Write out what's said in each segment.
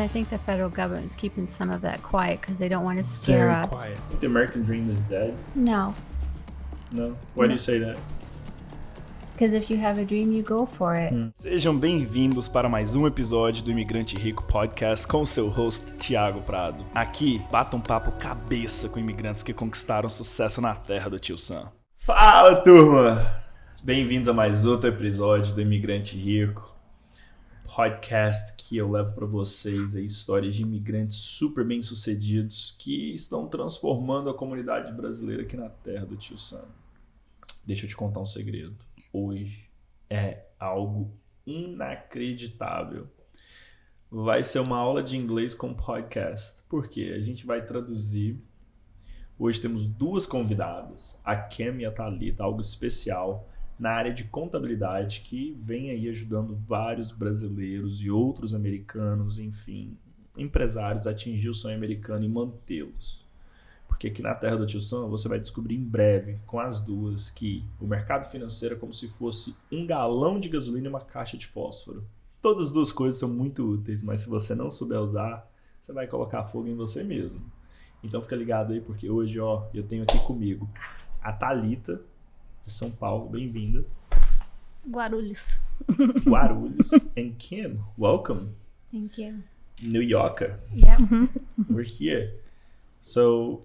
I think the federal government's keeping some of that quiet because they don't want to scare Very us. quiet. I think the American dream is dead. No, No? Why do you say that? because if you have a dream, you go for it. Sejam bem-vindos para mais um episódio do Imigrante Rico Podcast com o seu host, Thiago Prado. Aqui, bata um papo cabeça com imigrantes que conquistaram sucesso na terra do tio Sam. Fala, turma! Bem-vindos a mais outro episódio do Imigrante Rico. Podcast que eu levo para vocês aí histórias de imigrantes super bem-sucedidos que estão transformando a comunidade brasileira aqui na terra do tio Sam. Deixa eu te contar um segredo. Hoje é algo inacreditável. Vai ser uma aula de inglês com podcast. Por quê? A gente vai traduzir. Hoje temos duas convidadas, a Kim e a Thalita, algo especial na área de contabilidade que vem aí ajudando vários brasileiros e outros americanos, enfim, empresários a atingir o sonho americano e mantê-los. Porque aqui na terra do tio Sam você vai descobrir em breve, com as duas, que o mercado financeiro é como se fosse um galão de gasolina e uma caixa de fósforo. Todas as duas coisas são muito úteis, mas se você não souber usar, você vai colocar fogo em você mesmo. Então fica ligado aí, porque hoje, eu tenho aqui comigo a Thalita, de São Paulo. Bem-vinda. Guarulhos. Guarulhos. And Kim, welcome. Thank you. New Yorker. Yep. We're here. So,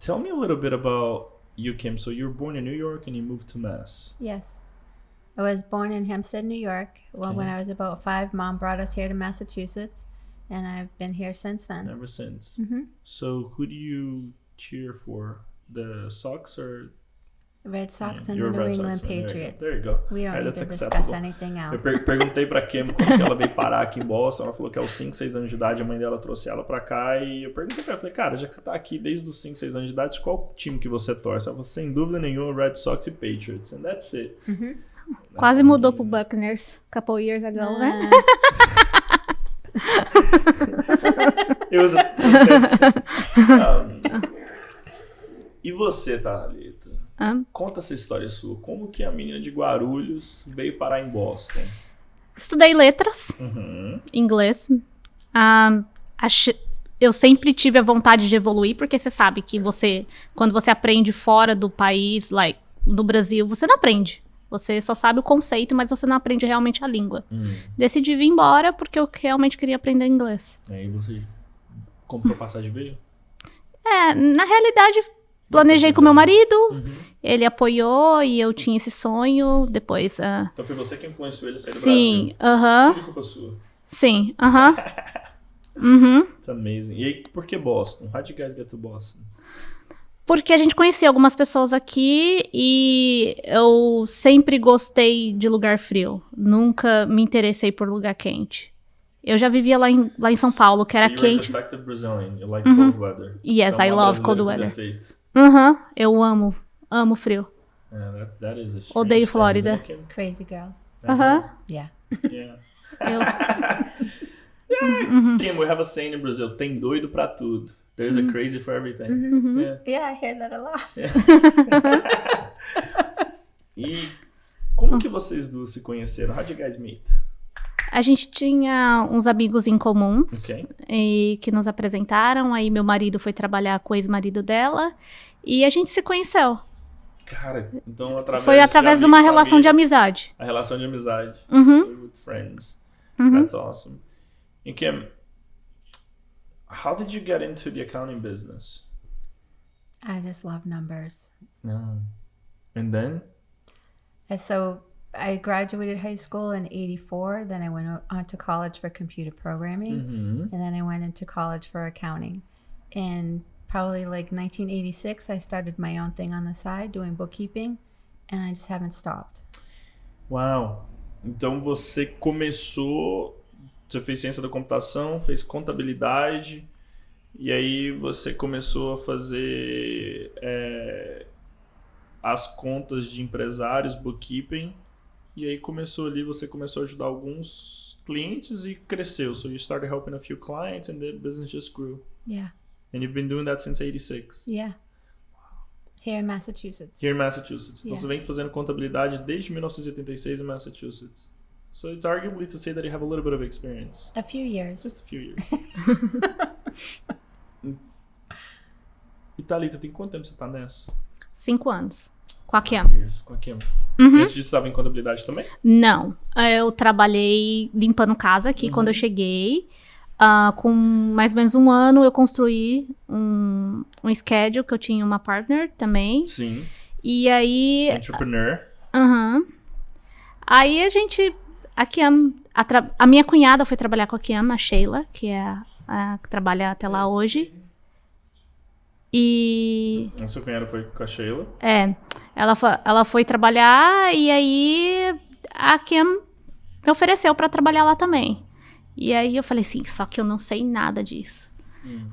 tell me a little bit about you, Kim. So you were born in New York and you moved to Mass. Yes. I was born in Hempstead, New York. Well, Okay. when I was about 5, Mom brought us here to Massachusetts, and I've been here since then. Ever since. Mm-hmm. So who do you cheer for? The Sox or Red Sox Yeah, and you're the a New Red Sox England fan. Patriots. There you go. We don't Alright, need that's to discuss acceptable. anything Eu else. perguntei pra Kim quando que ela veio parar aqui em Boston. Ela falou que aos 5, 6 anos de idade a mãe dela trouxe ela pra cá. E eu perguntei pra ela, falei, cara, já que você tá aqui desde os 5, 6 anos de idade, qual time que você torce? Ela falou, sem dúvida nenhuma, Red Sox e Patriots. And that's it. Mm-hmm. Quase mudou pro Buccaneers a couple years ago, né? It was E você, Thalita? Conta essa história sua. Como que a menina de Guarulhos veio parar em Boston? Estudei letras, inglês. Eu sempre tive a vontade de evoluir, porque você sabe que quando você aprende fora do país, no Brasil, você não aprende. Você só sabe o conceito, mas você não aprende realmente a língua. Decidi vir embora porque eu realmente queria aprender inglês. Aí você comprou passagem e veio? Na realidade, planejei com meu marido, ele apoiou e eu tinha esse sonho. Depois. Então foi você que influenciou ele a sair do Sim, Brasil? Tudo culpa sua. Sim, It's amazing. E aí, por que Boston? How did you guys get to Boston? Porque a gente conhecia algumas pessoas aqui e eu sempre gostei de lugar frio. Nunca me interessei por lugar quente. Eu já vivia lá em São Paulo, que era So quente. You're a defective Brazilian. You like cold weather. Yes, Você é I uma love cold brasileira weather. com defeito. Eu amo frio. Yeah, that is a strange Odeio thing, Flórida. isn't it, Kim? Crazy girl. Yeah. Yeah. Eu, Kim, we have a saying in Brazil, tem doido pra tudo. There's a crazy for everything. Yeah. Yeah, I hear that a lot. E como que vocês duas se conheceram? How did you guys meet? a gente tinha uns amigos em comuns Ok. e que nos apresentaram. Aí meu marido foi trabalhar com o ex-marido dela e a gente se conheceu. Cara, então Foi através de uma relação de amizade. A relação de amizade. Uhum. So, with friends. That's awesome. And Kim, how did you get into the accounting business? I just love numbers. No. And then? And so I graduated high school in 84. Then I went on to college for computer programming. And then I went into college for accounting. And probably like 1986, I started my own thing on the side, doing bookkeeping. And I just haven't stopped. Uau. Então você começou, você fez ciência da computação, fez contabilidade, e aí você começou a fazer as contas de empresários, bookkeeping, e aí você começou a ajudar alguns clientes e cresceu. So you started helping a few clients and the business just grew. Yeah. And you've been doing that since 86. Yeah. Here in Massachusetts. Here in Massachusetts. Então Yeah. você vem fazendo contabilidade desde 1986 em Massachusetts. So it's arguably to say that you have a little bit of experience. A few years. Just a few years. E Thalita, tem quanto tempo você tá nessa? 5 anos. Com a Kim. Com a Kim. Uhum. Antes disso, você estava em contabilidade também? Não. Eu trabalhei limpando casa aqui quando eu cheguei. Com mais ou menos 1 ano, eu construí um schedule, que eu tinha uma partner também. Sim. E aí... Entrepreneur. Aí a gente... A Kim... A minha cunhada foi trabalhar com a Kim, a Sheila, que é a que trabalha até lá hoje. E... A sua cunhada foi com a Sheila? Ela foi trabalhar e aí a Kim me ofereceu pra trabalhar lá também. E aí eu falei assim, só que eu não sei nada disso.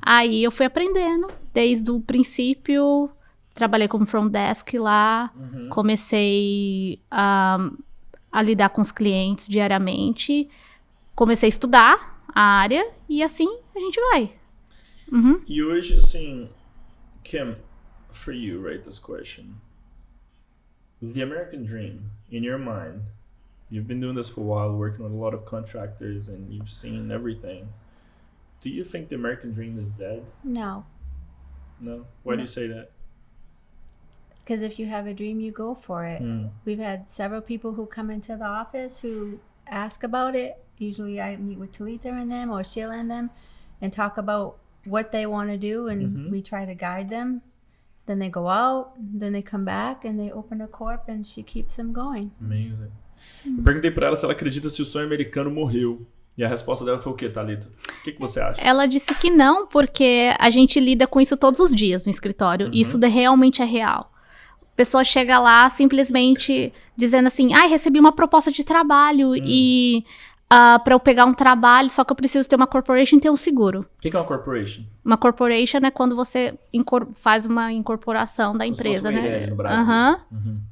Aí eu fui aprendendo desde o princípio, trabalhei como front desk lá, comecei a lidar com os clientes diariamente, comecei a estudar a área e assim a gente vai. E hoje, assim, Kim, for you, right, this question. The American dream, in your mind, you've been doing this for a while, working with a lot of contractors, and you've seen everything. Do you think the American dream is dead? No. No? Why do you say that? Because if you have a dream, you go for it. We've had several people who come into the office who ask about it. Usually I meet with Thalita and them or Sheila and them and talk about what they want to do, and we try to guide them. Then they go out, then they come back and they open a corp and she keeps them going. Amazing. Eu perguntei pra ela se ela acredita se o sonho americano morreu. E a resposta dela foi o quê, Thalita? O que você acha? Ela disse que não, porque a gente lida com isso todos os dias no escritório. Isso realmente é real. A pessoa chega lá simplesmente dizendo assim, recebi uma proposta de trabalho e pra eu pegar um trabalho, só que eu preciso ter uma corporation e ter um seguro. O que é uma corporation? Uma corporation é quando você faz uma incorporação da empresa, né? No Brasil.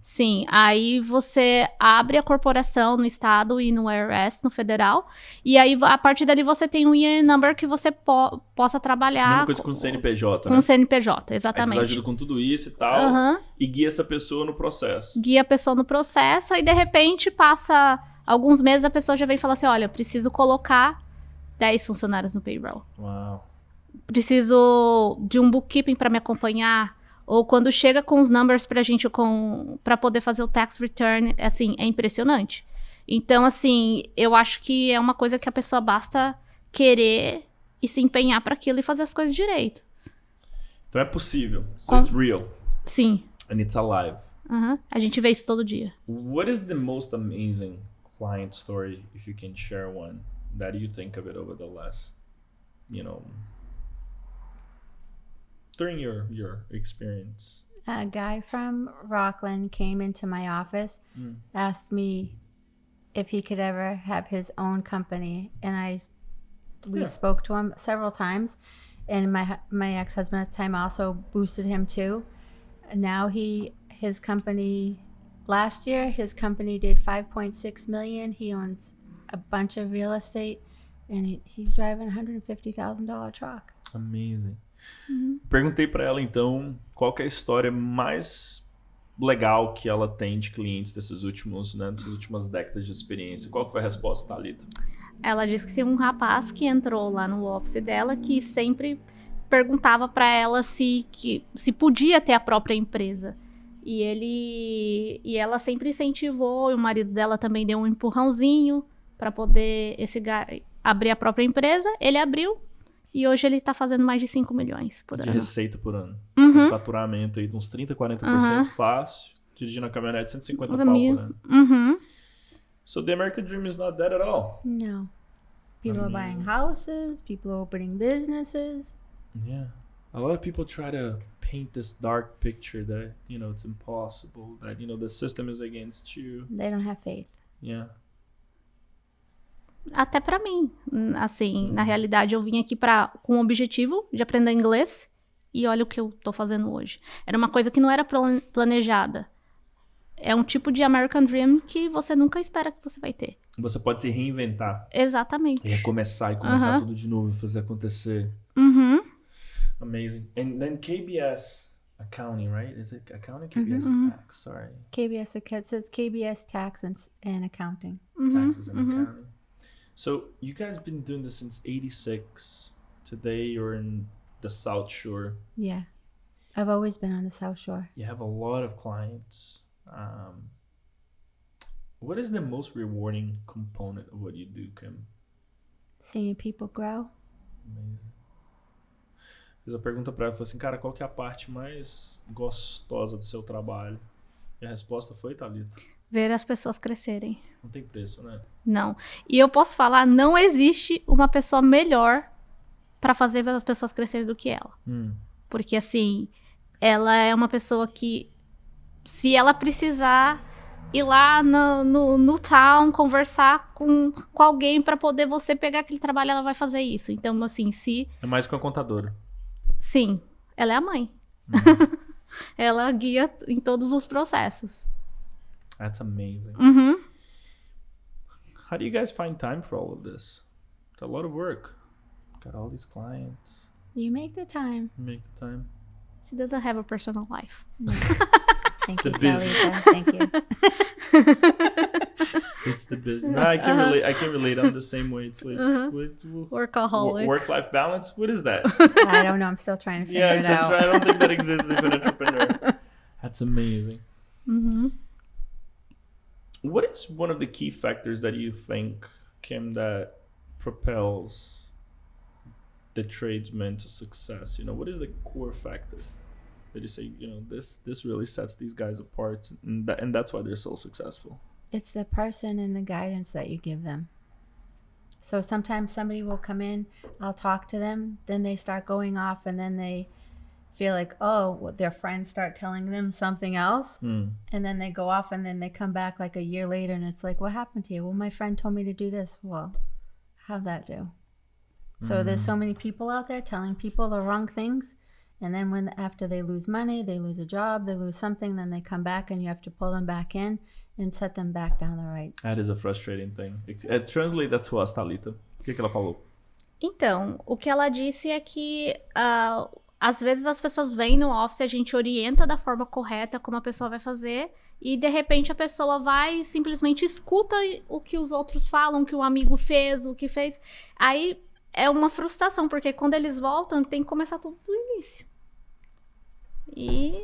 Sim, aí você abre a corporação no estado e no IRS, no federal, e aí a partir dali você tem um IN number que você possa trabalhar. Mesma coisa com o CNPJ, com né? o CNPJ, exatamente. Aí vocês ajudam com tudo isso e tal, e guia essa pessoa no processo. Guia a pessoa no processo, aí de repente passa alguns meses, a pessoa já vem e fala assim, olha, eu preciso colocar 10 funcionários no payroll. Uau. Preciso de um bookkeeping para me acompanhar, ou quando chega com os numbers pra gente, para poder fazer o tax return, assim, é impressionante. Então, assim, eu acho que é uma coisa que a pessoa basta querer e se empenhar para aquilo e fazer as coisas direito. Então é possível. So it's real. Sim. And it's alive. A gente vê isso todo dia. What is the most amazing client story, if you can share one, that you think of it over the last, during your experience? A guy from Rockland came into my office, asked me if he could ever have his own company, and we spoke to him several times, and my ex-husband at the time also boosted him too. Now his company, last year his company did 5.6 million. He owns a bunch of real estate, and he's driving a $150,000 truck. Amazing. Perguntei pra ela então qual que é a história mais legal que ela tem de clientes dessas últimas décadas de experiência. Qual que foi a resposta, Thalita? Ela disse que tinha um rapaz que entrou lá no office dela que sempre perguntava pra ela se podia ter a própria empresa. E ela sempre incentivou, e o marido dela também deu um empurrãozinho pra poder abrir a própria empresa. Ele abriu. E hoje ele tá fazendo mais de 5 milhões por ano. De receita por ano. Um faturamento aí de uns 30%, 40% fácil. Dirigindo a caminhonete 150 pau por ano. So the American dream is not dead at all. No. People are buying houses. People are opening businesses. Yeah. A lot of people try to paint this dark picture that, it's impossible. That, the system is against you. They don't have faith. Yeah. Até pra mim, assim, na realidade eu vim aqui com o objetivo de aprender inglês e olha o que eu tô fazendo hoje. Era uma coisa que não era planejada. É um tipo de American Dream que você nunca espera que você vai ter. Você pode se reinventar. Exatamente. E recomeçar tudo de novo, fazer acontecer. Amazing. And then KBS, accounting, right? Is it accounting? KBS tax, sorry. KBS, it says KBS tax and accounting. Taxes and accounting. So you guys been doing this since 86. Today you're in the South Shore. Yeah. I've always been on the South Shore. You have a lot of clients. What is the most rewarding component of what you do, Kim? Seeing people grow. Amazing. Fiz a pergunta pra ela, falei assim, cara, qual que é a parte mais gostosa do seu trabalho? E a resposta foi, Thalita, Ver as pessoas crescerem. não tem preço, né? Não. E eu posso falar, não existe uma pessoa melhor pra fazer as pessoas crescerem do que ela. Porque, assim, ela é uma pessoa que, se ela precisar ir lá no town, conversar com alguém pra poder você pegar aquele trabalho, ela vai fazer isso. Então, assim, É mais que uma contadora. Sim, ela é a mãe. Ela guia em todos os processos. That's amazing. How do you guys find time for all of this? It's a lot of work. Got all these clients. You make the time. Make the time. She doesn't have a personal life. Thank the you, business. Thalita. Thank you. It's the business. No, I can relate. I can relate. I'm the same way. It's like Workaholic. Work-life balance. What is that? I don't know. I'm still trying to figure it out. I don't think that exists if an entrepreneur. That's amazing. What is one of the key factors that you think, Kim, that propels the tradesman to success? You know, what is the core factor that you say, you know, this really sets these guys apart, and that's why they're so successful? It's the person and the guidance that you give them. So sometimes somebody will come in, I'll talk to them, then they start going off, and then they feel like, oh, their friends start telling them something else, and then they go off, and then they come back like a year later, and it's like, what happened to you? Well, my friend told me to do this. Well, how'd that do? So there's so many people out there telling people the wrong things, and then after they lose money, they lose a job, they lose something, then they come back, and you have to pull them back in and set them back down the right. That is a frustrating thing. Translate that to us, Thalita. O que ela falou? Então, o que ela disse é que às vezes as pessoas vêm no office, a gente orienta da forma correta como a pessoa vai fazer, e de repente a pessoa vai e simplesmente escuta o que os outros falam, o que o amigo fez, o que fez. Aí é uma frustração, porque quando eles voltam, tem que começar tudo do início. E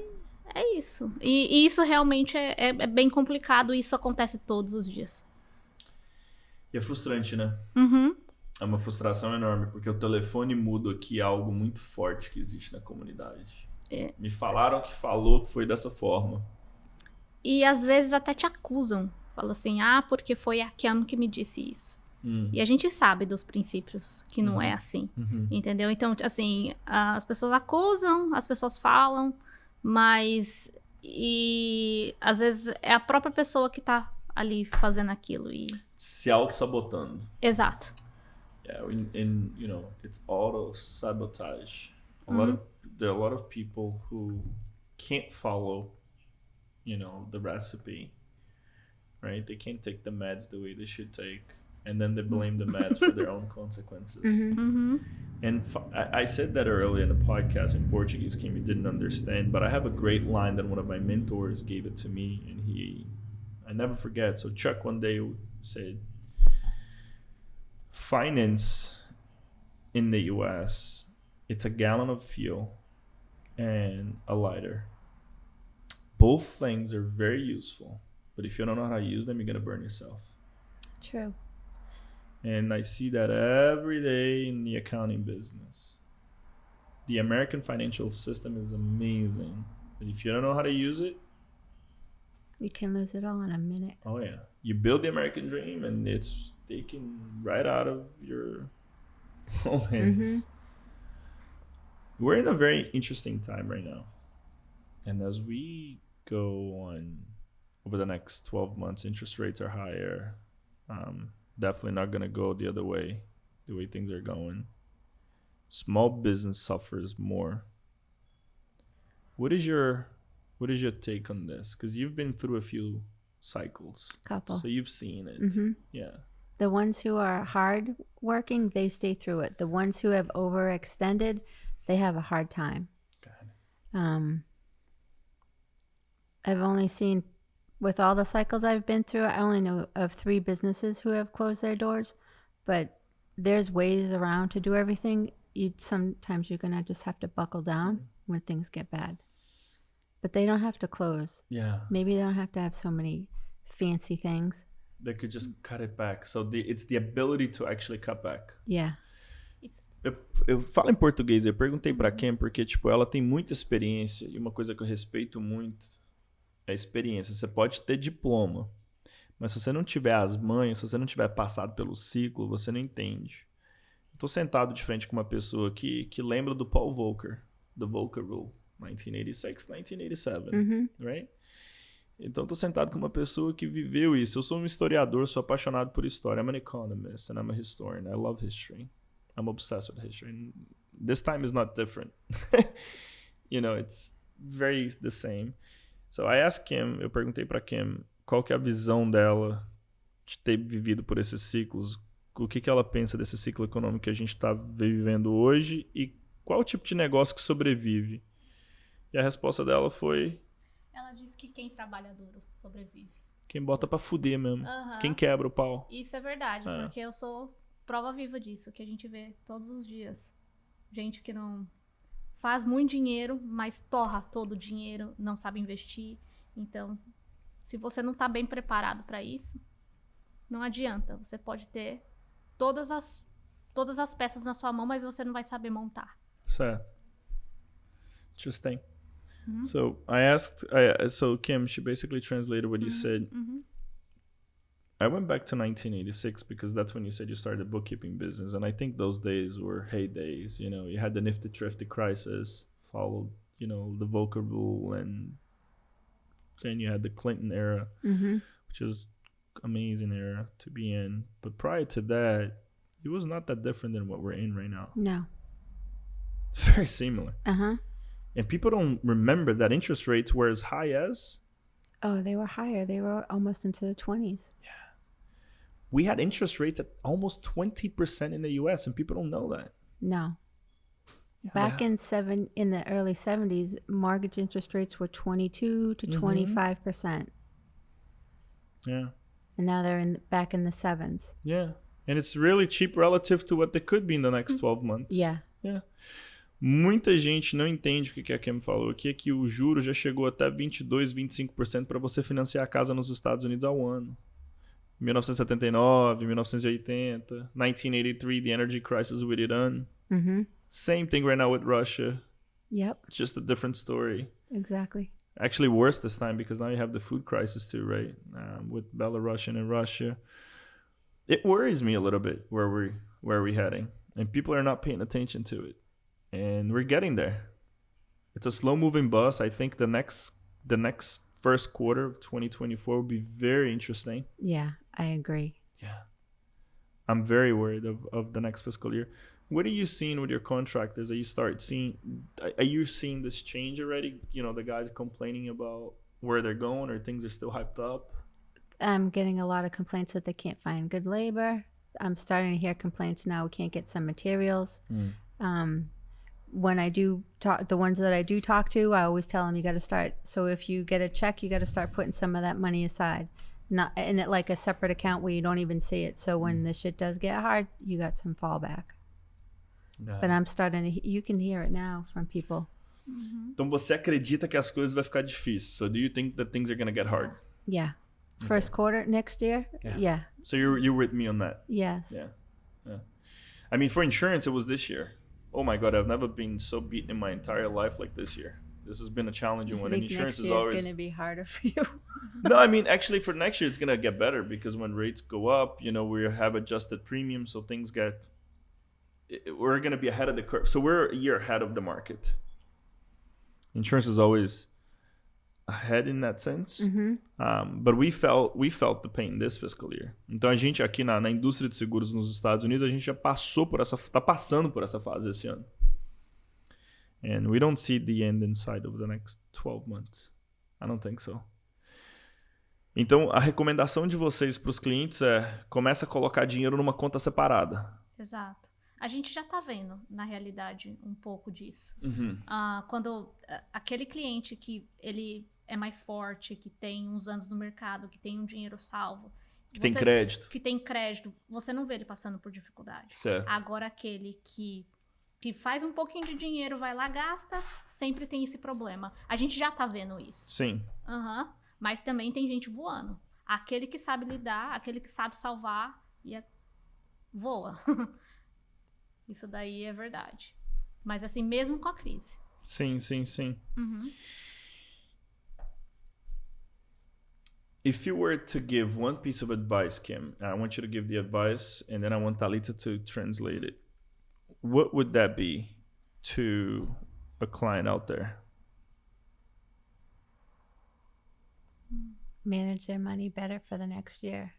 é isso. E isso realmente é bem complicado, e isso acontece todos os dias. E é frustrante, né? É uma frustração enorme, porque o telefone mudo aqui é algo muito forte que existe na comunidade. Me falaram que falou que foi dessa forma. E às vezes até te acusam. Falam assim, porque foi a Kim que me disse isso. E a gente sabe dos princípios que não é assim. Entendeu? Então, assim, as pessoas acusam, as pessoas falam, mas às vezes é a própria pessoa que tá ali fazendo aquilo. Se auto-sabotando. Exato. Yeah, you know, it's auto-sabotage. There are a lot of people who can't follow, you know, the recipe, right? They can't take the meds the way they should take, and then they blame the meds for their own consequences. And I said that earlier in the podcast in Portuguese, Kim, you didn't understand, but I have a great line that one of my mentors gave it to me, and I never forget. So Chuck one day said, finance in the US, it's a gallon of fuel and a lighter. Both things are very useful, but if you don't know how to use them, you're going to burn yourself. True. And I see that every day in the accounting business. The American financial system is amazing, but if you don't know how to use it, you can lose it all in a minute. Oh yeah, you build the American dream, and it's taken right out of your own hands. We're in a very interesting time right now, and as we go on over the next 12 months, interest rates are higher. Definitely not going to go the other way, the way things are going. Small business suffers more. What is your take on this? Because you've been through a few cycles. Couple. So you've seen it. Yeah. The ones who are hard working, they stay through it. The ones who have overextended, they have a hard time. I've only seen, with all the cycles I've been through, I only know of 3 businesses who have closed their doors, but there's ways around to do everything. Sometimes you're going to just have to buckle down when things get bad. But they don't have to close. Yeah. Maybe they don't have to have so many fancy things. They could just cut it back. So it's the ability to actually cut back. Yeah. Eu falo em português, eu perguntei pra Kim porque, tipo, ela tem muita experiência e uma coisa que eu respeito muito é a experiência. Você pode ter diploma, mas se você não tiver as manhas, se você não tiver passado pelo ciclo, você não entende. Eu tô sentado de frente com uma pessoa que lembra do Paul Volcker, do Volcker Rule, 1986, 1987, right? Então, tô sentado com uma pessoa que viveu isso. Eu sou um historiador, sou apaixonado por história. I'm an economist and I'm a historian. I love history. I'm obsessed with history. And this time is not different. You know, it's very the same. So I asked Kim, eu perguntei pra Kim qual que é a visão dela de ter vivido por esses ciclos. O que ela pensa desse ciclo econômico que a gente tá vivendo hoje e qual o tipo de negócio que sobrevive. E a resposta dela foi... Ela disse que quem trabalha duro sobrevive. Quem bota pra fuder mesmo. Quem quebra o pau. Isso é verdade, porque eu sou prova viva disso, que a gente vê todos os dias. Gente que não faz muito dinheiro, mas torra todo o dinheiro, não sabe investir. Então, se você não tá bem preparado para isso, não adianta. Você pode ter todas as peças na sua mão, mas você não vai saber montar. Certo. Interesting. So so Kim, she basically translated what you said. I went back to 1986 because that's when you said you started a bookkeeping business. And I think those days were heydays. You know, you had the Nifty Thrifty crisis, followed, you know, the Volcker Rule, and then you had the Clinton era, which is amazing era to be in. But prior to that, it was not that different than what we're in right now. No. It's very similar. And people don't remember that interest rates were as high as... Oh, they were higher. They were almost into the 20s. Yeah. We had interest rates at almost 20% in the US, and people don't know that. No. Yeah, Back in the early 70s, mortgage interest rates were 22 to 25%. Yeah. And now they're back in the 7s. Yeah. And it's really cheap relative to what they could be in the next 12 months. Yeah. Yeah. Muita gente não entende o que a Kim falou aqui, é que o juro já chegou até 22, 25% para você financiar a casa nos Estados Unidos ao ano. 1979, 1980, 1983, the energy crisis with Iran. Same thing right now with Russia. Yep. Just a different story. Exactly. Actually worse this time because now you have the food crisis too, right? With Belarus and Russia. It worries me a little bit where we're heading. And people are not paying attention to it. And we're getting there. It's a slow-moving bus. I think the next first quarter of 2024 will be very interesting. Yeah, I agree. Yeah. I'm very worried of the next fiscal year. What are you seeing with your contractors? Are you seeing this change already? You know, the guys complaining about where they're going, or things are still hyped up? I'm getting a lot of complaints that they can't find good labor. I'm starting to hear complaints now we can't get some materials. When I do talk, the ones that I do talk to, I always tell them you got to start. So if you get a check, you got to start putting some of that money aside, not in it like a separate account where you don't even see it. So when the shit does get hard, you got some fallback. But I'm starting to, you can hear it now from people. Então você acredita que as coisas vai ficar difícil? So do you think that things are going to get hard? Yeah. First quarter next year? Yeah. So you're with me on that? Yes. Yeah. I mean, for insurance, it was this year. Oh my God, I've never been so beaten in my entire life like this year. This has been a challenging one. And insurance is always going to be harder for you. No, I mean, actually for next year, it's going to get better because when rates go up, you know, we have adjusted premiums. So we're going to be ahead of the curve. So we're a year ahead of the market. Insurance is always ahead in that sense. But we felt the pain this fiscal year. Então a gente aqui na indústria de seguros nos Estados Unidos, a gente já tá passando por essa fase esse ano. And we don't see the end in sight over the next 12 months. I don't think so. Então a recomendação de vocês para os clientes é começa a colocar dinheiro numa conta separada. Exato. A gente já tá vendo, na realidade, um pouco disso. Quando aquele cliente que ele é mais forte, que tem uns anos no mercado, que tem um dinheiro salvo. Que tem crédito. Que tem crédito. Você não vê ele passando por dificuldade. Certo. Agora, aquele que faz um pouquinho de dinheiro, vai lá, gasta, sempre tem esse problema. A gente já tá vendo isso. Sim. Mas também tem gente voando. Aquele que sabe lidar, aquele que sabe salvar, voa. Isso daí é verdade. Mas assim, mesmo com a crise. Sim. If you were to give one piece of advice, Kim, I want you to give the advice, and then I want Thalita to translate it. What would that be to a client out there? Manage their money better for the next year.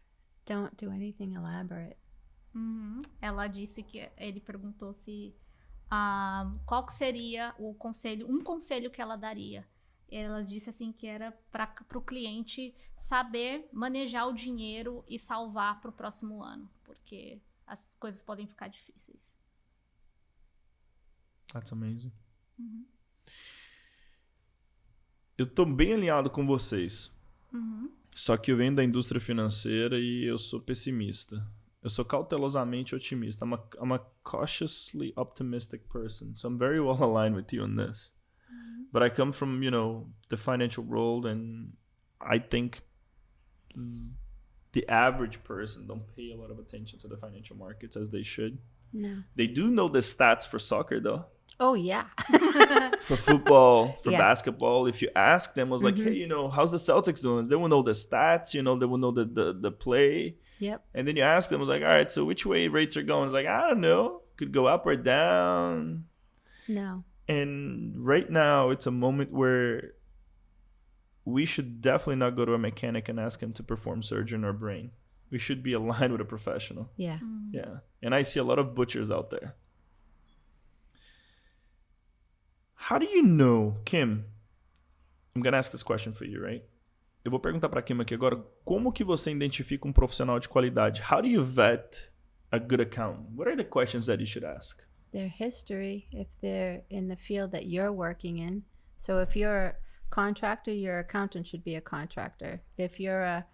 Don't do anything elaborate. Ela disse que ele perguntou se qual que seria um conselho que ela daria. Ela disse assim que era para o cliente saber manejar o dinheiro e salvar para o próximo ano, porque as coisas podem ficar difíceis. That's amazing. Eu tô bem alinhado com vocês. Só que eu venho da indústria financeira e eu sou pessimista. Eu sou cautelosamente otimista. I'm a cautiously optimistic person. So I'm very well aligned with you on this. But I come from, the financial world, and I think the average person don't pay a lot of attention to the financial markets as they should. No. They do know the stats for soccer, though. Oh, yeah. For football, for Yeah. basketball. If you ask them, was like, hey, how's the Celtics doing? They will know the stats, they will know the play. Yep. And then you ask them, was like, all right, so which way rates are going? It's like, I don't know. Could go up or down. No. And right now, it's a moment where we should definitely not go to a mechanic and ask him to perform surgery on our brain. We should be aligned with a professional. Yeah. Yeah. And I see a lot of butchers out there. How do you know, Kim? I'm going to ask this question for you, right? Eu vou perguntar para Kim aqui agora, como que você identifica um profissional de qualidade? How do you vet a good accountant? What are the questions that you should ask? Their history, if they're in the field that you're working in. So if you're a contractor, your accountant should be a contractor. If you're a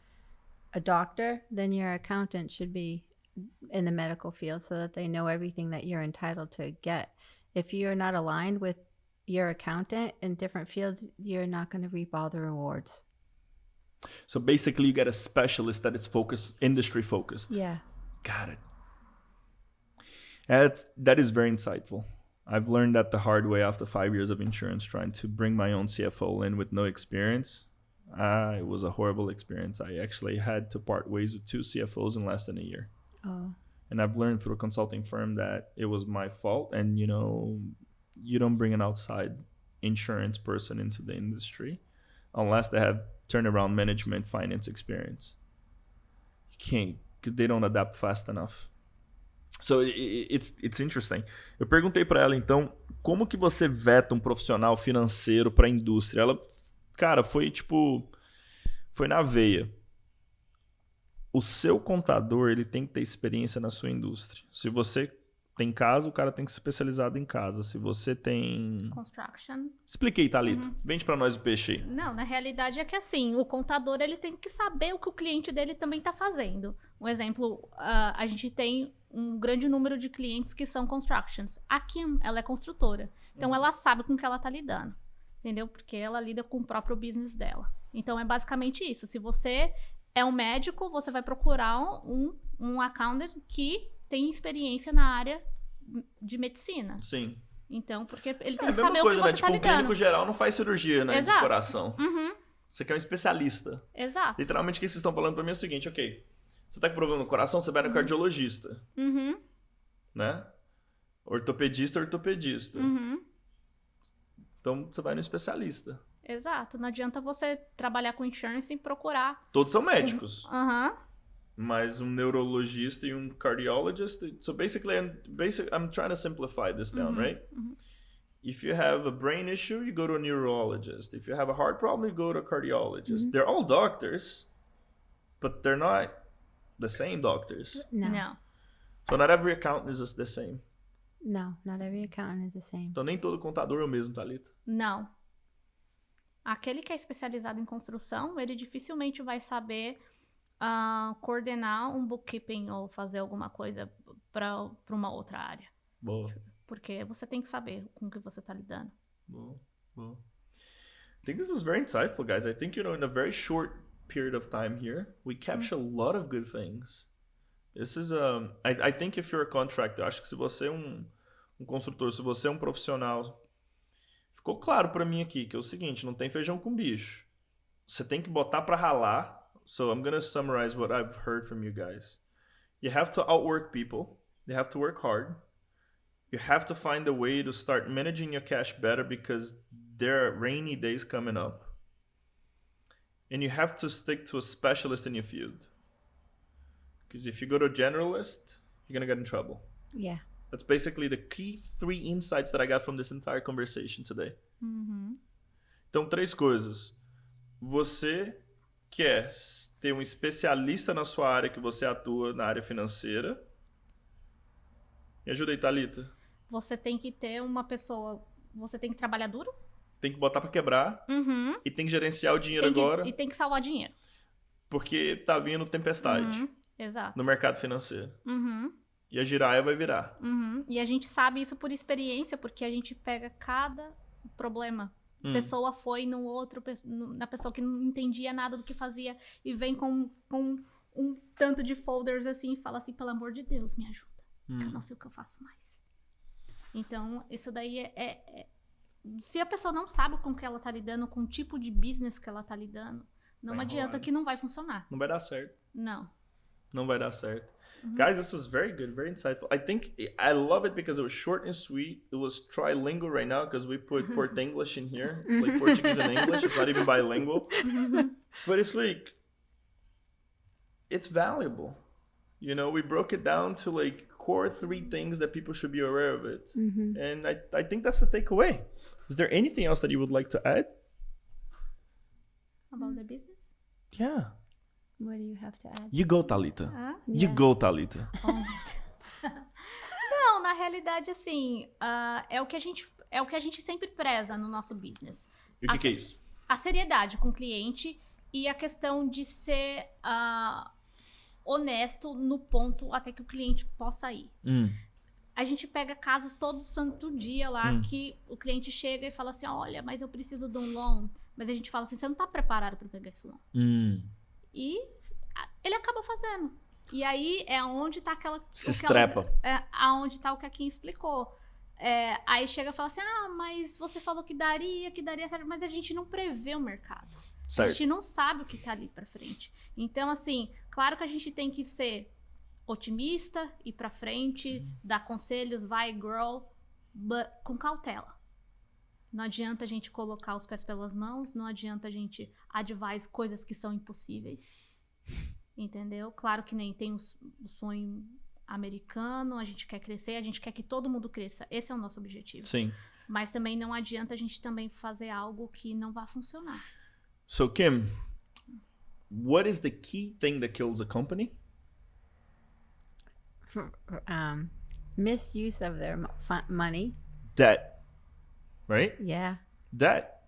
doctor, then your accountant should be in the medical field so that they know everything that you're entitled to get. If you're not aligned with your accountant in different fields, you're not going to reap all the rewards. So basically you get a specialist that is industry focused. Yeah. Got it. That is very insightful. I've learned that the hard way after 5 years of insurance, trying to bring my own CFO in with no experience. It was a horrible experience. I actually had to part ways with 2 CFOs in less than a year. Oh. And I've learned through a consulting firm that it was my fault. And, you don't bring an outside insurance person into the industry unless they have turnaround management finance experience. You can't, they don't adapt fast enough. So it's interesting. Eu perguntei para ela, então, como que você veta um profissional financeiro para a indústria? Ela, cara, foi na veia. O seu contador, ele tem que ter experiência na sua indústria. Se você tem casa, o cara tem que ser especializado em casa. Se você tem... Construction. Expliquei, Thalita. Vende para nós o peixe aí. Não, na realidade é que assim, o contador ele tem que saber o que o cliente dele também está fazendo. Um exemplo, a gente tem um grande número de clientes que são constructions. A Kim, ela é construtora. Então, ela sabe com o que ela está lidando. Entendeu? Porque ela lida com o próprio business dela. Então, é basicamente isso. Se você é um médico, você vai procurar um accountant que tem experiência na área de medicina. Sim. Então, porque ele tem a que mesma saber coisa, o que você né? está Um lidando. clínico geral não faz cirurgia, né? Exato. De coração. Uhum. Você quer um especialista. Exato. Literalmente, o que vocês estão falando pra mim é o seguinte, ok. Você tá com problema no coração, você vai no cardiologista. Uhum. Né? Ortopedista. Uhum. Então, você vai no especialista. Exato. Não adianta você trabalhar com insurance e procurar. Todos são médicos. Aham. Mas um neurologista e um cardiologist. So basically, I'm trying to simplify this down, right? If you have a brain issue, you go to a neurologist. If you have a heart problem, you go to a cardiologist. They're all doctors, but they're not the same doctors. No. Não. So not every accountant is the same. No, not every accountant is the same. Então nem todo contador é o mesmo, Thalita. Não. Aquele que é especializado em construção, ele dificilmente vai saber coordenar um bookkeeping ou fazer alguma coisa para uma outra área. Boa. Porque você tem que saber com o que você está lidando. Boa. I think this was very insightful, guys. I think, in a very short period of time here, we capture a lot of good things. This is I think if you're a contractor, eu acho que se você é um construtor, se você é um profissional, ficou claro pra mim aqui que é o seguinte, não tem feijão com bicho. Você tem que botar pra ralar. So I'm gonna summarize what I've heard from you guys. You have to outwork people. You have to work hard. You have to find a way to start managing your cash better because there are rainy days coming up. And you have to stick to a specialist in your field. Because if you go to a generalist, you're going to get in trouble. Yeah. That's basically the key 3 insights that I got from this entire conversation today. Então, 3 coisas. Você quer ter um especialista na sua área que você atua na área financeira. Me ajuda aí, Thalita. Você tem que ter uma pessoa... Você tem que trabalhar duro. Tem que botar pra quebrar. E tem que gerenciar o dinheiro agora. E tem que salvar dinheiro. Porque tá vindo tempestade. Exato. No mercado financeiro. E a giraia vai virar. E a gente sabe isso por experiência, porque a gente pega cada problema. A pessoa foi na pessoa que não entendia nada do que fazia e vem com um tanto de folders assim e fala assim, pelo amor de Deus, me ajuda. Que eu não sei o que eu faço mais. Então, isso daí se a pessoa não sabe com o que ela tá lidando, com o tipo de business que ela tá lidando, não adianta que não vai funcionar. Não vai dar certo. Não vai dar certo. Guys, this was very good, very insightful. I love it because it was short and sweet. It was trilingual right now because we put Portenglish in here. It's like Portuguese and English. It's not even bilingual. But it's like, it's valuable. We broke it down to like core 3 things that people should be aware of it. And I think that's the takeaway. Is there anything else that you would like to add? About the business? Yeah. What do you have to add? You go, Thalita. You go, Thalita. Não, na realidade, assim, é o que a gente sempre preza no nosso business. E o que é isso? A seriedade com o cliente e a questão de ser honesto no ponto até que o cliente possa ir. A gente pega casos todo santo dia lá que o cliente chega e fala assim, olha, mas eu preciso de um loan. Mas a gente fala assim, você não está preparado para pegar esse loan. E ele acaba fazendo. E aí é onde está aquela... estrepa. Aonde está o que a Kim explicou. Aí chega e fala assim, mas você falou que daria certo, mas a gente não prevê o mercado. Certo. A gente não sabe o que tá ali pra frente. Então, assim, claro que a gente tem que ser otimista, ir pra frente, dar conselhos, vai, grow, but com cautela. Não adianta a gente colocar os pés pelas mãos, não adianta a gente advise coisas que são impossíveis. Entendeu? Claro que nem tem o sonho americano, a gente quer crescer, a gente quer que todo mundo cresça. Esse é o nosso objetivo. Sim. Mas também não adianta a gente também fazer algo que não vai funcionar. So, Kim, what is the key thing that kills a company? Misuse of their money. Debt. Right? Yeah. Debt.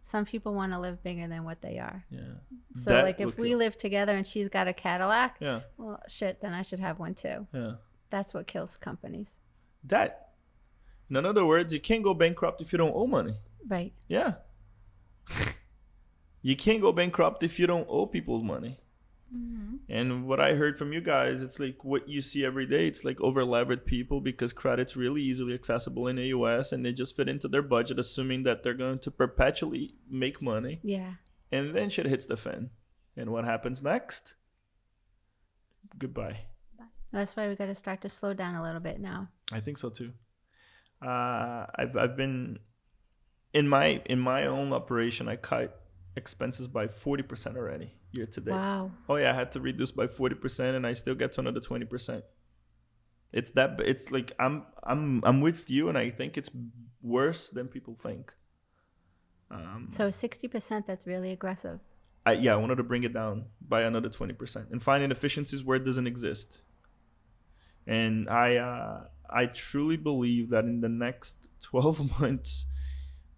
Some people want to live bigger than what they are. Yeah. So, Debt like, if will we kill. live together and she's got a Cadillac, Yeah. well, shit, then I should have one too. Yeah. That's what kills companies. Debt. In other words, you can't go bankrupt if you don't owe money. Right. Yeah. You can't go bankrupt if you don't owe people money. And what I heard from you guys, it's like what you see every day. It's like over-levered people because credit's really easily accessible in the US and they just fit into their budget assuming that they're going to perpetually make money. Yeah. And then shit hits the fan. And what happens next? Goodbye. That's why we got to start to slow down a little bit now. I think so too. I've been in my own operation. I cut expenses by 40% already year to date. Wow. Oh yeah, I had to reduce by 40%, and I still get to another 20%. It's like I'm with you, and I think it's worse than people think. So 60%, that's really aggressive. I wanted to bring it down by another 20% and find inefficiencies where it doesn't exist. And I truly believe that in the next 12 months,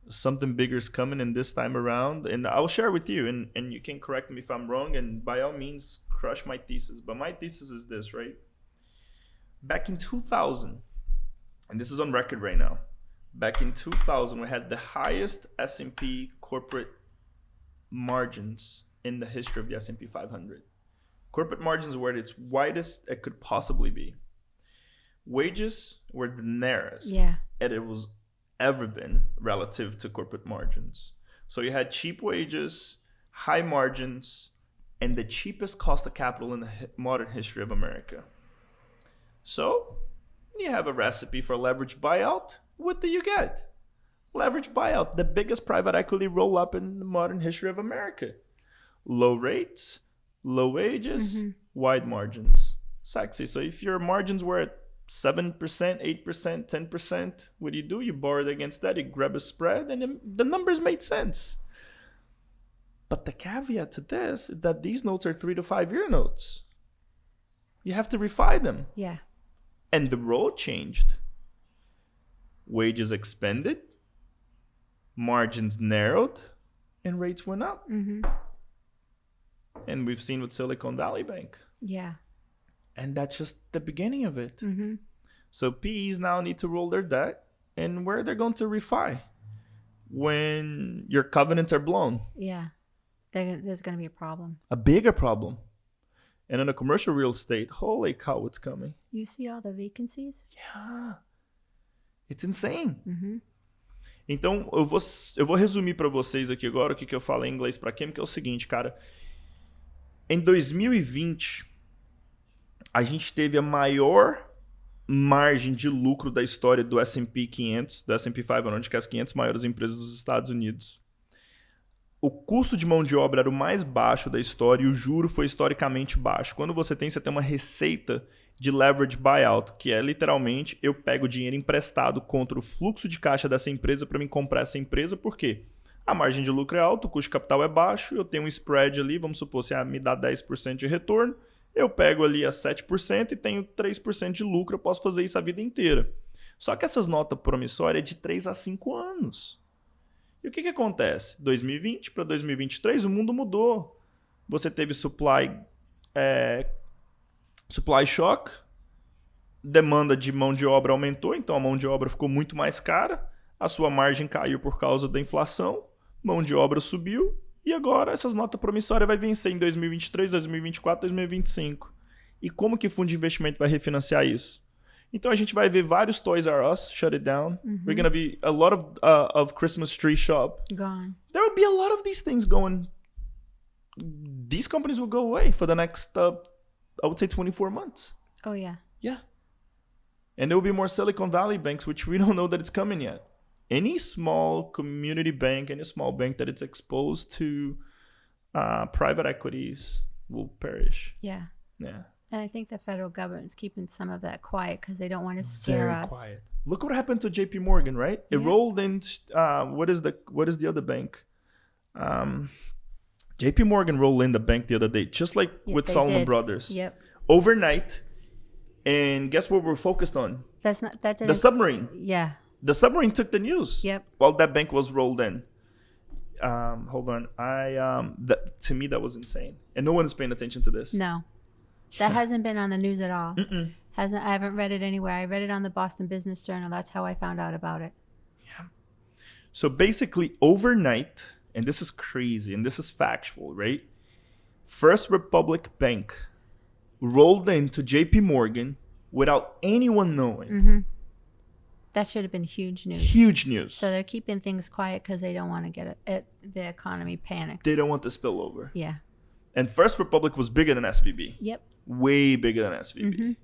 something bigger is coming, and this time around, and I'll share with you, and you can correct me if I'm wrong, and by all means crush my thesis. But my thesis is this, right? Back in 2000, and this is on record right now, back in 2000, we had the highest S&P corporate margins in the history of the S&P 500. Corporate margins were at its widest it could possibly be. Wages were the narrowest that it was ever been relative to corporate margins. So you had cheap wages, high margins, and the cheapest cost of capital in the modern history of America. So you have a recipe for leverage buyout. What do you get? Leverage buyout, the biggest private equity roll up in the modern history of America. Low rates, low wages, wide margins. Sexy. So if your margins were at 7%, 8%, 10%, what do? You borrowed against that, you grab a spread, and the numbers made sense. But the caveat to this is that these notes are 3 to 5 year notes. You have to refi them. Yeah. And the road changed. Wages expanded, margins narrowed, and rates went up. And we've seen with Silicon Valley Bank. Yeah. And that's just the beginning of it. So PEs now need to roll their debt, and where they're going to refi when your covenants are blown. Yeah. There's going to be a problem. A bigger problem. And in a commercial real estate, holy cow, what's coming? You see all the vacancies? Yeah. It's insane. Então, eu vou resumir para vocês aqui agora o que eu falo em inglês para Kim, que é o seguinte, cara. Em 2020, a gente teve a maior margem de lucro da história do S&P 500, do S&P 500, que é as 500 maiores empresas dos Estados Unidos. O custo de mão de obra era o mais baixo da história e o juro foi historicamente baixo. Quando você tem uma receita de leverage buyout, que é literalmente eu pego dinheiro emprestado contra o fluxo de caixa dessa empresa para me comprar essa empresa. Por quê? A margem de lucro é alta, o custo de capital é baixo, eu tenho um spread ali, vamos supor, se me dá 10% de retorno, eu pego ali a 7% e tenho 3% de lucro, eu posso fazer isso a vida inteira. Só que essas notas promissórias é de 3 a 5 anos. E o que acontece? 2020 para 2023, o mundo mudou. Você teve supply shock, demanda de mão de obra aumentou, então a mão de obra ficou muito mais cara, a sua margem caiu por causa da inflação, mão de obra subiu, e agora essas notas promissórias vai vencer em 2023, 2024, 2025. E como que o fundo de investimento vai refinanciar isso? Então a gente vai ver vários Toys R Us shut it down. We're gonna be a lot of Christmas tree shop Gone. There will be a lot of these things going. These companies will go away for the next, I would say, 24 months. Oh, yeah. Yeah. And there will be more Silicon Valley banks, which we don't know that it's coming yet. Any small community bank, any small bank that it's exposed to private equities will perish. Yeah. Yeah. And I think the federal government's keeping some of that quiet because they don't want to scare Very us. quiet. Look what happened to JP Morgan, right? It Yeah. rolled into what is the other bank? JP Morgan rolled in the bank the other day, just like Yep, with they Salomon did. Brothers. Yep. Overnight. And guess what we're focused on? That didn't. The submarine. Yeah. The submarine took the news. Yep. While that bank was rolled in. Hold on. To me that was insane. And no one is paying attention to this. No. That hasn't been on the news at all. Mm-mm. I haven't read it anywhere. I read it on the Boston Business Journal. That's how I found out about it. Yeah. So basically overnight, and this is crazy and this is factual, right? First Republic Bank rolled into JP Morgan without anyone knowing. That should have been huge news. Huge news. So they're keeping things quiet because they don't want to get the economy panicked. They don't want the spillover. Yeah. And First Republic was bigger than SVB. Yep. Way bigger than SVB.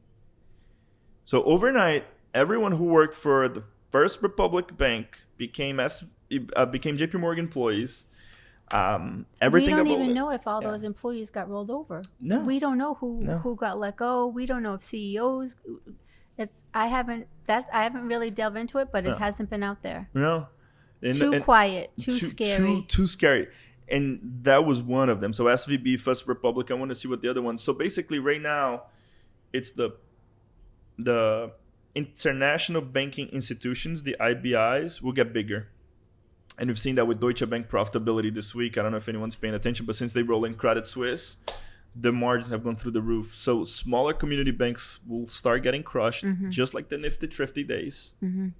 So overnight, everyone who worked for the First Republic Bank became JP Morgan employees. Everything we don't about even it. know if all those employees got rolled over. No. We don't know who got let go. We don't know if CEOs. I haven't really delved into it, but it hasn't been out there. No. Too quiet. Too scary. Too scary. And that was one of them. So SVB, First Republic. I want to see what the other ones. So basically, right now, it's the international banking institutions, the IBIs, will get bigger. And we've seen that with Deutsche Bank profitability this week. I don't know if anyone's paying attention, but since they roll in Credit Suisse, the margins have gone through the roof. So smaller community banks will start getting crushed, just like the Nifty Thrifty days. And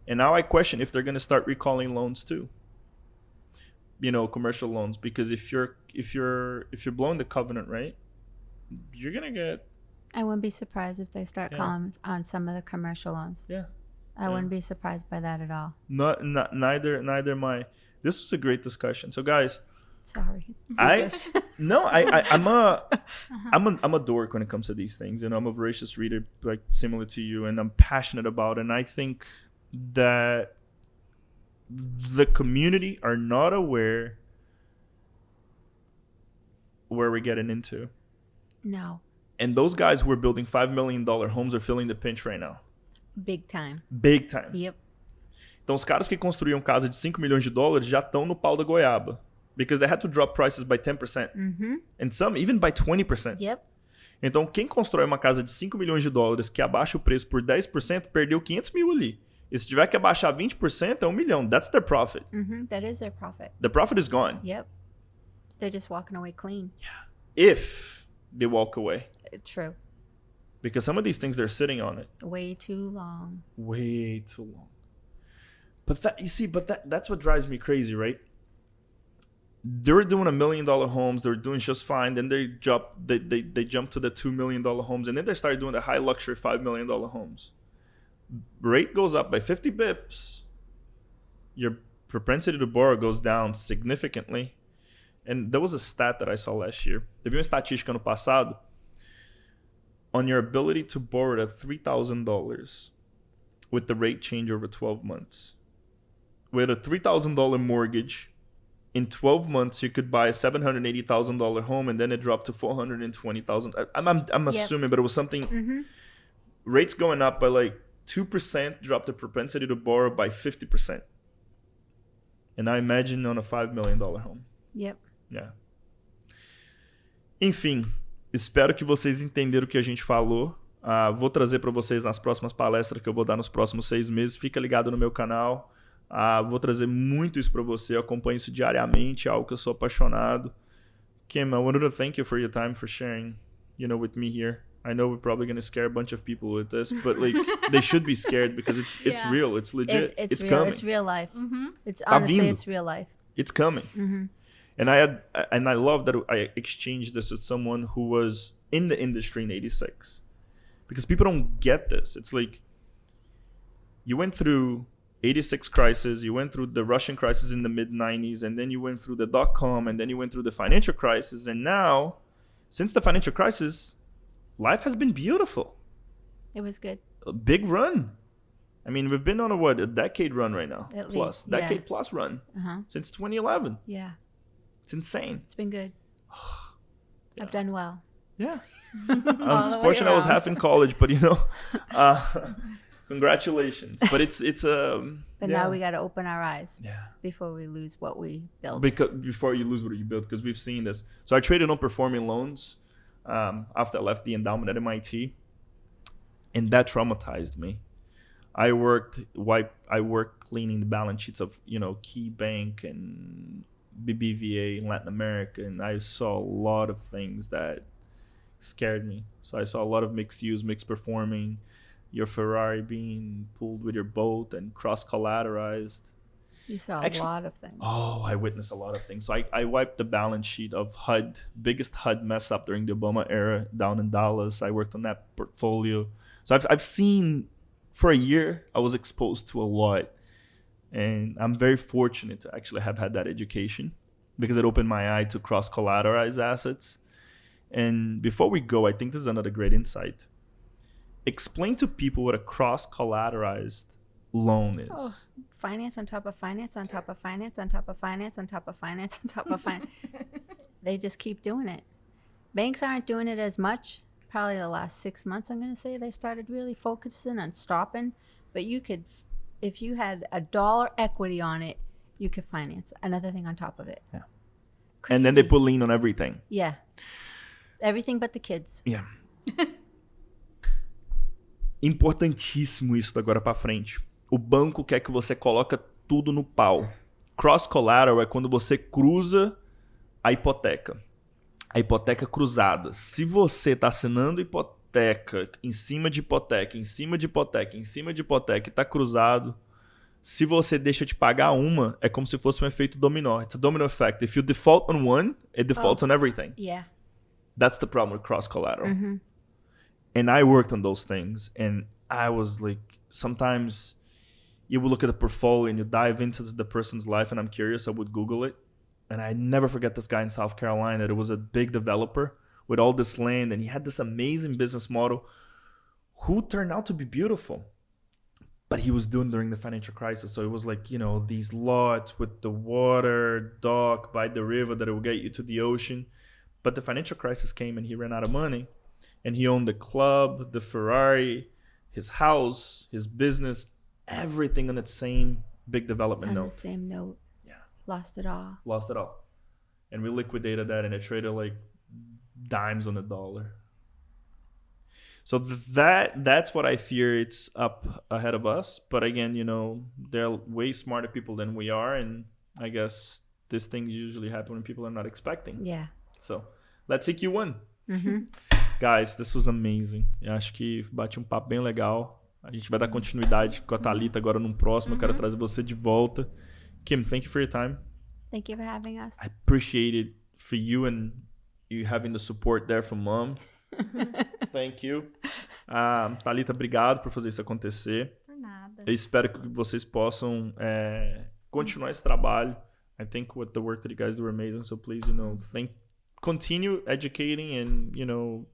now I question if they're going to start recalling loans too. You know, commercial loans, because if you're blowing the covenant, right, you're gonna get. I wouldn't be surprised if they start calling on some of the commercial loans. Yeah. I wouldn't be surprised by that at all. Neither am I. This was a great discussion. So guys, sorry. I'm a dork when it comes to these things. You know, I'm a voracious reader, like similar to you, and I'm passionate about it. And I think that the community are not aware where we're getting into. No. And those guys who are building $5 million homes are feeling the pinch right now. Big time. Big time. Yep. Então os caras que construíam casa de $5 milhões já estão no pau da goiaba. Because they had to drop prices by 10%. And some even by 20%. Yep. Então quem constrói uma casa de $5 milhões que abaixa o preço por 10%, perdeu 500 mil ali. E se tiver que abaixar 20%, é $1 milhão. That's their profit. That is their profit. The profit is gone. Yep. They're just walking away clean. Yeah. If they walk away. True. Because some of these things, they're sitting on it. Way too long. Way too long. But that's what drives me crazy, right? They were doing $1 million homes. They were doing just fine. Then they jumped to the $2 million homes. And then they started doing the high luxury $5 million homes. Rate goes up by 50 bips. Your propensity to borrow goes down significantly. And there was a stat that I saw last year. Teve uma estatística no passado. On your ability to borrow at $3,000 with the rate change over 12 months. With a $3,000 mortgage, in 12 months you could buy a $780,000 home, and then it dropped to $420,000. I'm assuming, but it was something. Rates going up by like 2% dropped the propensity to borrow by 50%. And I imagine on a $5 million home. Yep. Yeah. Enfim, espero que vocês entenderam o que a gente falou. Vou trazer para vocês nas próximas palestras que eu vou dar nos próximos 6 meses. Fica ligado no meu canal. Vou trazer muito isso para você. Eu acompanho isso diariamente, é algo que eu sou apaixonado. Kim, I wanted to thank you for your time, for sharing, with me here. I know we're probably going to scare a bunch of people with this, but like they should be scared because it's real. It's legit. It's real. coming. It's real life. It's honestly, it's real life. It's coming. And I love that I exchanged this with someone who was in the industry in '86, because people don't get this. It's like you went through '86 crisis, you went through the Russian crisis in the mid '90s, and then you went through the .com, and then you went through the financial crisis, and now, since the financial crisis, life has been beautiful. It was good. A big run. I mean, we've been on a decade run right now. At plus least, decade plus run since 2011. Yeah. It's insane. It's been good. Yeah. I've done well. Yeah. Unfortunately, I was half in college, but congratulations. But it's But now we got to open our eyes. Yeah. Before we lose what we built. Before you lose what you built, because we've seen this. So I traded on performing loans after I left the endowment at MIT, and that traumatized me. I worked cleaning the balance sheets of Key Bank and BBVA in Latin America, and I saw a lot of things that scared me. So I saw a lot of mixed use, mixed performing, your Ferrari being pulled with your boat and cross-collateralized. You saw a lot of things. Oh, I witnessed a lot of things. So I wiped the balance sheet of HUD, biggest HUD mess up during the Obama era down in Dallas. I worked on that portfolio. So I've seen, for a year, I was exposed to a lot. And I'm very fortunate to actually have had that education, because it opened my eye to cross-collateralized assets. And before we go, I think this is another great insight. Explain to people what a cross-collateralized loan is. Oh, finance on top of finance on top of finance on top of finance on top of finance on top of finance. They just keep doing it. Banks aren't doing it as much. Probably the last 6 months, I'm going to say, they started really focusing on stopping. But you could, if you had $1 equity on it, you could finance another thing on top of it. Yeah. Crazy. And then they put lien on everything. Yeah. Everything but the kids. Yeah. Importantíssimo isso da agora pra frente. o banco quer que você coloque tudo no pau. Cross-collateral é quando você cruza a hipoteca. A hipoteca cruzada. Se você está assinando hipoteca em cima de hipoteca, em cima de hipoteca, em cima de hipoteca e está cruzado, se você deixa de pagar uma, é como se fosse um efeito dominó. It's a domino effect. If you default on one, it defaults on everything. Yeah. That's the problem with cross-collateral. And I worked on those things. And I was like, sometimes you would look at the portfolio and you dive into the person's life, and I'm curious, I would Google it. And I never forget this guy in South Carolina that was a big developer with all this land, and he had this amazing business model who turned out to be beautiful. But he was doing during the financial crisis. So it was like, you know, these lots with the water, dock by the river that will get you to the ocean. But the financial crisis came and he ran out of money. And he owned the club, the Ferrari, his house, his business, everything on its same big development On note. the same note. Yeah. Lost it all. Lost it all. And we liquidated that and it traded like dimes on the dollar. So that's what I fear it's up ahead of us. But again, you know, they're way smarter people than we are. And I guess these things usually happen when people are not expecting. Yeah. So let's see Q1. Guys, this was amazing. Eu acho que bati um papo bem legal. A gente vai dar continuidade com a Thalita agora num próximo. Eu quero trazer você de volta. Kim, thank you for your time. Thank you for having us. I appreciate it for you and you having the support there from mom. Thank you. Thalita, obrigado por fazer isso acontecer. Por nada. Eu espero que vocês possam continuar esse trabalho. I think what the work that you guys do are amazing. So please, you know, continue educating, and you know,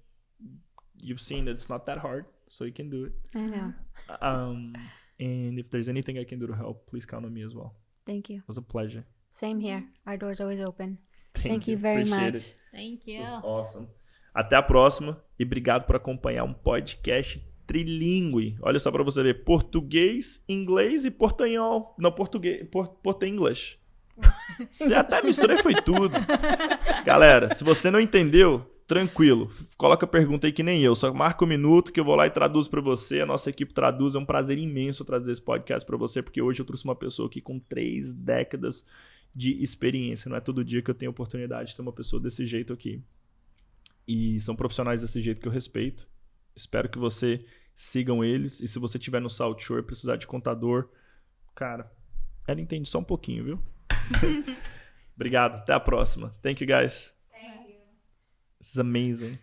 you've seen that it's not that hard, so you can do it. I know. And if there's anything I can do to help, please count on me as well. Thank you. It was a pleasure. Same here. Our door's always open. Thank you very Appreciate much. it. Thank It you. was awesome. Até a próxima e obrigado por acompanhar um podcast trilingue. Olha só para você ver, português, inglês e portanhol. Não, português, porta-inglês. Você até misturei, foi tudo. Galera, se você não entendeu, tranquilo. Coloca a pergunta aí que nem eu. Só marca um minuto que eu vou lá e traduzo para você. A nossa equipe traduz. É um prazer imenso trazer esse podcast para você, porque hoje eu trouxe uma pessoa aqui com 3 décadas de experiência. Não é todo dia que eu tenho a oportunidade de ter uma pessoa desse jeito aqui. E são profissionais desse jeito que eu respeito. Espero que você sigam eles. E se você estiver no South Shore e precisar de contador, cara, ela entende só um pouquinho, viu? Obrigado. Até a próxima. Thank you, guys. Thank you. This is amazing.